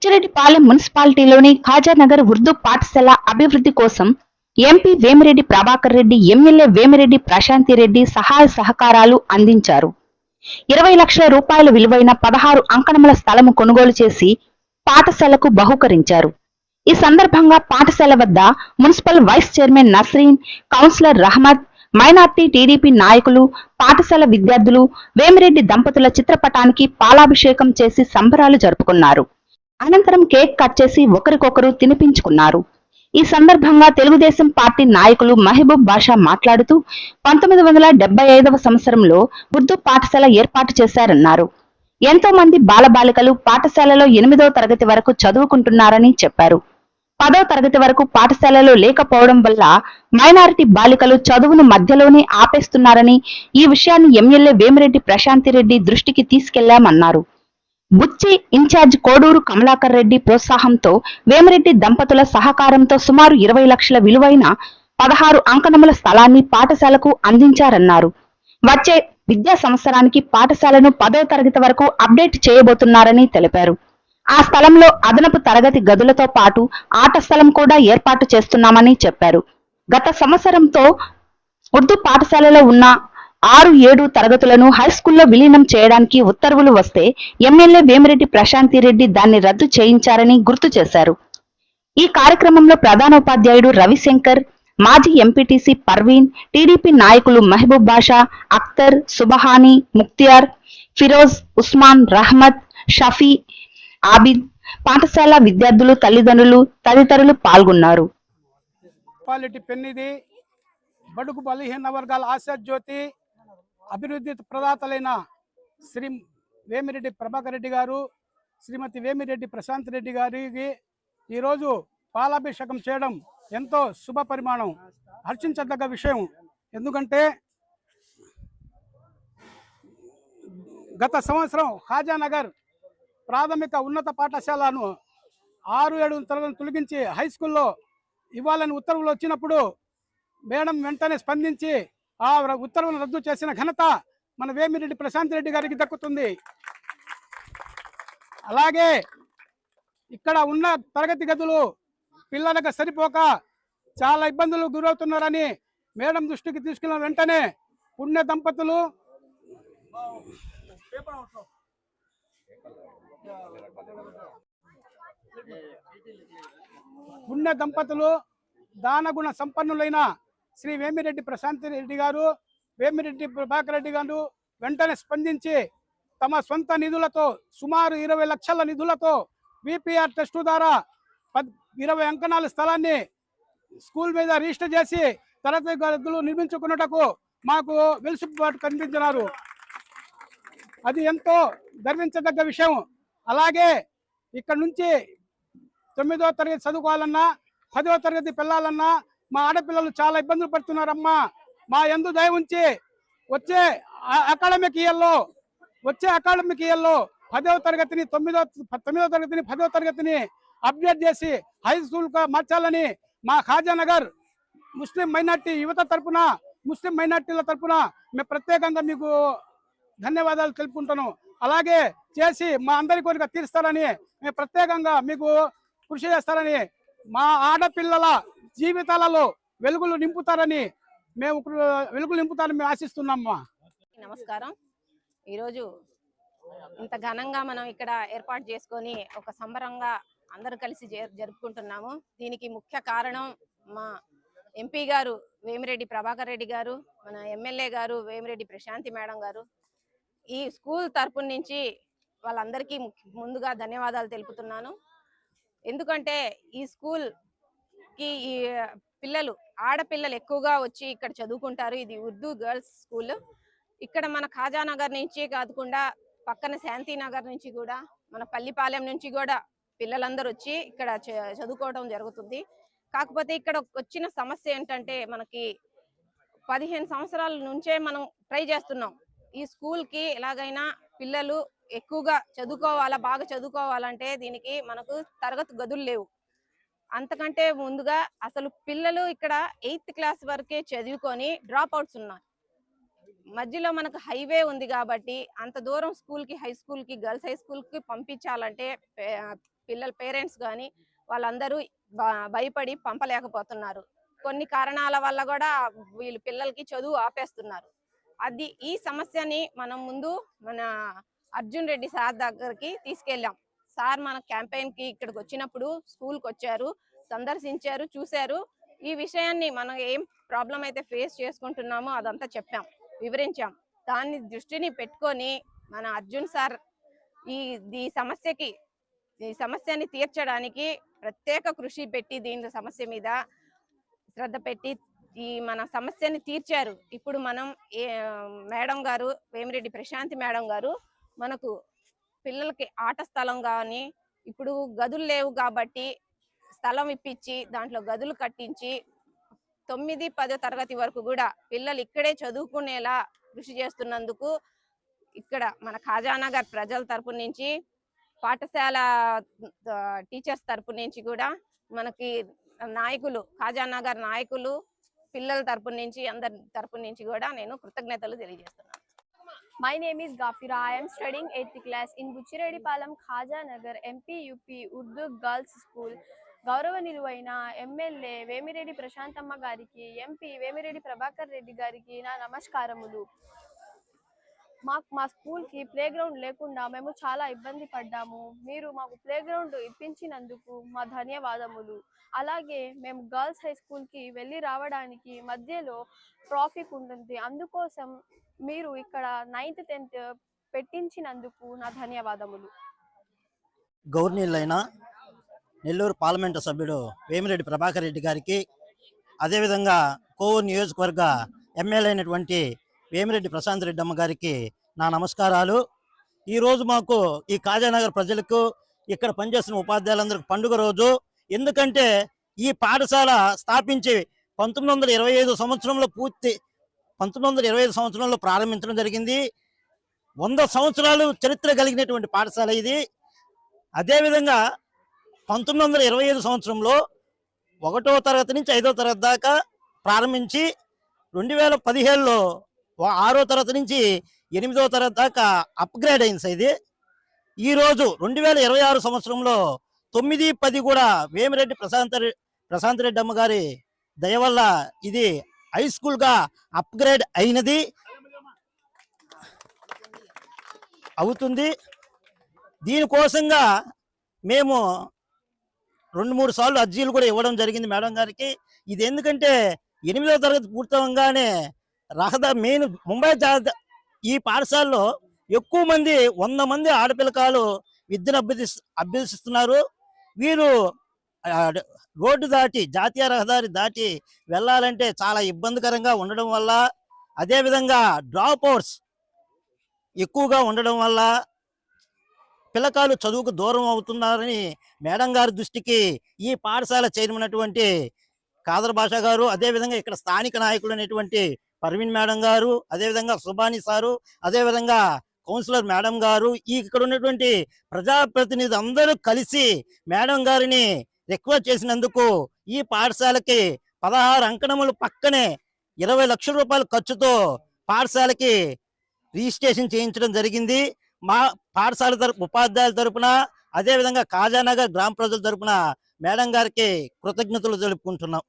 బుచ్చిరెడ్డిపాలెం మున్సిపాలిటీలోని ఖాజానగర్ ఉర్దూ పాఠశాల అభివృద్ధి కోసం ఎంపీ వేమిరెడ్డి ప్రభాకర్ రెడ్డి, ఎమ్మెల్యే వేమిరెడ్డి ప్రశాంతిరెడ్డి సహాయ సహకారాలు అందించారు. 20 లక్షల రూపాయల విలువైన 16 అంకణముల స్థలము కొనుగోలు చేసి పాఠశాలకు బహూకరించారు. ఈ సందర్భంగా పాఠశాల వద్ద municipal vice chairman Nasreen, councillor Rahmat, minority TDP నాయకులు, పాఠశాల విద్యార్థులు వేమిరెడ్డి దంపతుల చిత్రపటానికి పాలాభిషేకం చేసి సంబరాలు జరుపుకున్నారు. అనంతరం కేక్ కట్ చేసి ఒకరికొకరు తినిపించుకున్నారు. ఈ సందర్భంగా తెలుగుదేశం పార్టీ నాయకులు మహబూబ్ బాషా మాట్లాడుతూ 1975వ సంవత్సరంలో ఉర్దూ పాఠశాల ఏర్పాటు చేశారన్నారు. ఎంతో మంది బాలబాలికలు పాఠశాలలో 8వ తరగతి వరకు చదువుకుంటున్నారని చెప్పారు. 10వ తరగతి వరకు పాఠశాలలో లేకపోవడం వల్ల మైనారిటీ బాలికలు చదువును మధ్యలోనే ఆపేస్తున్నారని, ఈ విషయాన్ని ఎమ్మెల్యే వేమిరెడ్డి ప్రశాంతిరెడ్డి దృష్టికి తీసుకెళ్లామన్నారు. బుచ్చి ఇన్ఛార్జ్ కోడూరు కమలాకర్ రెడ్డి ప్రోత్సాహంతో వేమిరెడ్డి దంపతుల సహకారంతో సుమారు 20 లక్షల విలువైన 16 అంకణముల స్థలాన్ని పాఠశాలకు అందించారన్నారు. వచ్చే విద్యా సంవత్సరానికి పాఠశాలను 10వ తరగతి వరకు అప్డేట్ చేయబోతున్నారని తెలిపారు. ఆ స్థలంలో అదనపు తరగతి గదులతో పాటు ఆట స్థలం కూడా ఏర్పాటు చేస్తున్నామని చెప్పారు. గత సంవత్సరంతో ఉర్దూ పాఠశాలలో ఉన్న 6-7 తరగతులను హైస్కూల్లో విలీనం చేయడానికి ఉత్తర్వులు వస్తే ఎమ్మెల్యే వేమిరెడ్డి ప్రశాంతిరెడ్డి దాన్ని రద్దు చేయించారని గుర్తు చేశారు. ఈ కార్యక్రమంలో ప్రధానోపాధ్యాయుడు రవిశంకర్, మాజీ ఎంపీటీసీ పర్వీన్, టీడీపీ నాయకులు మహబూబ్ బాషా, అఖ్తర్, సుబహానీ, ముక్తియార్, ఫిరోజ్, ఉస్మాన్, రహమత్, షఫీ, ఆబిద్, పాఠశాల విద్యార్థులు, తల్లిదండ్రులు తదితరులు పాల్గొన్నారు. బడుగు బలహీన వర్గాల ఆశాజ్యోతి అభివృద్ధి ప్రదాతలైన శ్రీ వేమిరెడ్డి ప్రభాకర్ రెడ్డి గారు, శ్రీమతి వేమిరెడ్డి ప్రశాంత్ రెడ్డి గారికి ఈరోజు పాలాభిషేకం చేయడం ఎంతో శుభ పరిమాణం, హర్షించదగ్గ విషయం. ఎందుకంటే గత సంవత్సరం ఖాజానగర్ ప్రాథమిక ఉన్నత పాఠశాలను 6-7 తరగతులను తొలగించి హై స్కూల్లో ఇవ్వాలని ఉత్తర్వులు వచ్చినప్పుడు మేడం వెంటనే స్పందించి ఆ ఉత్తర్వులను రద్దు చేసిన ఘనత మన వేమిరెడ్డి ప్రశాంత్ రెడ్డి గారికి దక్కుతుంది. అలాగే ఇక్కడ ఉన్న తరగతి గదులు పిల్లలకు సరిపోక చాలా ఇబ్బందులు గురవుతున్నారని మేడం దృష్టికి తీసుకున్న వెంటనే పుణ్య దంపతులు దానగుణ సంపన్నులైన శ్రీ వేమిరెడ్డి ప్రశాంత్ రెడ్డి గారు, వేమిరెడ్డి ప్రభాకర్ రెడ్డి గారు వెంటనే స్పందించి తమ సొంత నిధులతో సుమారు 20 లక్షల నిధులతో విపిఆర్ టెస్టు ద్వారా 20 అంకణాల స్థలాన్ని స్కూల్ మీద రిజిస్టర్ చేసి తరగతి గదులు నిర్మించుకున్నటకు మాకు వెలుసుబాటు కనిపించినారు. అది ఎంతో గర్వించదగ్గ విషయం. అలాగే ఇక్కడ నుంచి 9వ తరగతి చదువుకోవాలన్నా, 10వ తరగతి పిల్లలన్నా మా ఆడపిల్లలు చాలా ఇబ్బందులు పడుతున్నారమ్మా. మా యందు దయ ఉంచి వచ్చే అకాడమిక్ ఇయర్లో 10వ తరగతిని 9వ తరగతిని 10వ తరగతిని అప్డేట్ చేసి హై స్కూల్ మార్చాలని మా ఖాజానగర్ ముస్లిం మైనార్టీ యువత తరపున, ముస్లిం మైనార్టీల తరపున మేము ప్రత్యేకంగా మీకు ధన్యవాదాలు తెలుపుకుంటాను. అలాగే చేసి మా అందరి కోరిక తీరుస్తారని, మేము ప్రత్యేకంగా మీకు కృషి చేస్తారని, మా ఆడపిల్లల జీవితాలలో వెలుగులు నింపుతారని మేము ఆశిస్తున్నామ్మా. నమస్కారం. ఈరోజు ఇంత ఘనంగా మనం ఇక్కడ ఏర్పాటు చేసుకొని ఒక సంబరంగా అందరూ కలిసి జరుపుకుంటున్నాము. దీనికి ముఖ్య కారణం మా ఎంపీ గారు వేమిరెడ్డి ప్రభాకర్ రెడ్డి గారు, మన ఎమ్మెల్యే గారు వేమిరెడ్డి ప్రశాంతి మేడం గారు. ఈ స్కూల్ తరపు నుంచి వాళ్ళందరికీ ముందుగా ధన్యవాదాలు తెలుపుతున్నాను. ఎందుకంటే ఈ స్కూల్కి ఈ ఆడపిల్లలు ఎక్కువగా వచ్చి ఇక్కడ చదువుకుంటారు. ఇది ఉర్దూ గర్ల్స్ స్కూల్. ఇక్కడ మన ఖాజానగర్ నుంచి కాకుండా పక్కన శాంతినగర్ నుంచి కూడా, మన పల్లిపాలెం నుంచి కూడా పిల్లలందరూ వచ్చి ఇక్కడ చదువుకోవడం జరుగుతుంది. కాకపోతే ఇక్కడ వచ్చిన సమస్య ఏంటంటే, మనకి 15 సంవత్సరాల నుంచే మనం ట్రై చేస్తున్నాం ఈ స్కూల్కి ఎలాగైనా పిల్లలు ఎక్కువగా చదువుకోవాలా, బాగా చదువుకోవాలంటే దీనికి మనకు తరగతి గదులు లేవు. అంతకంటే ముందుగా అసలు పిల్లలు ఇక్కడ 8th క్లాస్ వరకే చదువుకొని డ్రాప్ అవుట్స్ ఉన్నారు. మధ్యలో మనకు హైవే ఉంది కాబట్టి అంత దూరం స్కూల్కి, హై స్కూల్కి, గర్ల్స్ హై స్కూల్కి పంపించాలంటే పిల్లల పేరెంట్స్ కానీ వాళ్ళందరూ భయపడి పంపలేకపోతున్నారు. కొన్ని కారణాల వల్ల కూడా వీళ్ళు పిల్లలకి చదువు ఆపేస్తున్నారు. ఈ సమస్యని మనం ముందు మన అర్జున్ రెడ్డి సార్ దగ్గరికి తీసుకెళ్ళాం. సార్ మన క్యాంపెయిన్ కి ఇక్కడికి వచ్చినప్పుడు స్కూల్కి వచ్చారు, సందర్శించారు, చూశారు. ఈ విషయాన్ని మనం ఏం ప్రాబ్లం అయితే ఫేస్ చేసుకుంటున్నామో అదంతా చెప్పాం, వివరించాం. దాన్ని దృష్టిని పెట్టుకొని మన అర్జున్ సార్ ఈ సమస్యని తీర్చడానికి ప్రత్యేక కృషి పెట్టి దీని సమస్య మీద శ్రద్ధ పెట్టి మన సమస్యని తీర్చారు. ఇప్పుడు మనం మేడం గారు, వేమిరెడ్డి ప్రశాంతి మేడం గారు మనకు పిల్లలకి ఆట స్థలం కానీ, ఇప్పుడు గదులు లేవు కాబట్టి స్థలం ఇప్పించి దాంట్లో గదులు కట్టించి 9, 10 తరగతి వరకు కూడా పిల్లలు ఇక్కడే చదువుకునేలా కృషి చేస్తున్నందుకు ఇక్కడ మన ఖాజానగర్ ప్రజల తరపు నుంచి, పాఠశాల టీచర్స్ తరపు నుంచి కూడా మనకి నాయకులు, ఖాజానగర్ నాయకులు, పిల్లల తరపు నుంచి, అందరి తరపు నుంచి కూడా నేను కృతజ్ఞతలు తెలియజేస్తున్నాను. My name is Gafira. I am studying 8th class in Buchiredipalam, Khaja Nagar, MP UP Urdu Girls School. గౌరవనీయులైన ఎమ్మెల్యే వేమిరెడ్డి ప్రశాంతమ్మ గారికి, ఎంపీ వేమిరెడ్డి ప్రభాకర్ రెడ్డి గారికి నా నమస్కారములు. మా స్కూల్కి ప్లే గ్రౌండ్ లేకుండా మేము చాలా ఇబ్బంది పడ్డాము. మీరు మాకు ప్లే గ్రౌండ్ ఇప్పించినందుకు మా ధన్యవాదములు. అలాగే మేము గర్ల్స్ హై స్కూల్కి వెళ్ళి రావడానికి మధ్యలో ట్రాఫిక్ ఉంటుంది, అందుకోసం మీరు ఇక్కడ 9th 10th పెట్టించినందుకు నా ధన్యవాదములు. గవర్నీయులైన నెల్లూరు పార్లమెంటు సభ్యుడు వేమిరెడ్డి ప్రభాకర్ రెడ్డి గారికి, అదేవిధంగా కోవూరు నియోజకవర్గ ఎమ్మెల్యే అయినటువంటి వేమిరెడ్డి ప్రశాంత్ రెడ్డి అమ్మ గారికి నా నమస్కారాలు. ఈరోజు మాకు ఈ ఖాజానగర్ ప్రజలకు, ఇక్కడ పనిచేస్తున్న ఉపాధ్యాయులందరికీ పండుగ రోజు. ఎందుకంటే ఈ పాఠశాల స్థాపించి 1925 సంవత్సరంలో ప్రారంభించడం జరిగింది. 100 సంవత్సరాలు చరిత్ర కలిగినటువంటి పాఠశాల ఇది. అదేవిధంగా 1925 సంవత్సరంలో 1వ తరగతి నుంచి 5వ తరగతి దాకా ప్రారంభించి 2017లో 6వ తరగతి నుంచి 8వ తరగతి దాకా అప్గ్రేడ్ అయింది ఇది. ఈరోజు 2026 సంవత్సరంలో 9, 10 కూడా వేమిరెడ్డి ప్రశాంత్ రెడ్డి అమ్మ గారి దయ వల్ల ఇది హై స్కూల్ గా అప్గ్రేడ్ అయినది అవుతుంది. దీనికోసంగా మేము 2-3 సార్లు అర్జీలు కూడా ఇవ్వడం జరిగింది మేడం గారికి. ఇది ఎందుకంటే 8వ తరగతి పూర్తవగానే మెయిన్ ముంబై ఈ పాఠశాలలో ఎక్కువ మంది 100 మంది ఆడపిల్లకాయలు విద్యను అభ్యసిస్తున్నారు. వీరు రోడ్డు దాటి, జాతీయ రహదారి దాటి వెళ్ళాలంటే చాలా ఇబ్బందికరంగా ఉండడం వల్ల, అదేవిధంగా డ్రాప్ అవుట్స్ ఎక్కువగా ఉండడం వల్ల పిల్లకాయలు చదువుకు దూరం అవుతున్నారని మేడం గారి దృష్టికి ఈ పాఠశాల చేరినటువంటి ఖాదర్ బాషా గారు, అదేవిధంగా ఇక్కడ స్థానిక నాయకులు అనేటువంటి పర్వీన్ మేడం గారు, అదేవిధంగా సుబాని సారు, అదేవిధంగా కౌన్సిలర్ మేడం గారు, ఇక్కడ ఉన్నటువంటి ప్రజాప్రతినిధులు అందరూ కలిసి మేడం గారిని రిక్వెస్ట్ చేసినందుకు ఈ పాఠశాలకి 16 అంకణములు పక్కనే 20 లక్షల రూపాయల ఖర్చుతో పాఠశాలకి రిజిస్ట్రేషన్ చేయించడం జరిగింది. మా పాఠశాల ఉపాధ్యాయుల తరపున, అదేవిధంగా ఖాజానగర్ గ్రామ ప్రజల తరపున మేడం గారికి కృతజ్ఞతలు తెలుపుకుంటున్నాం.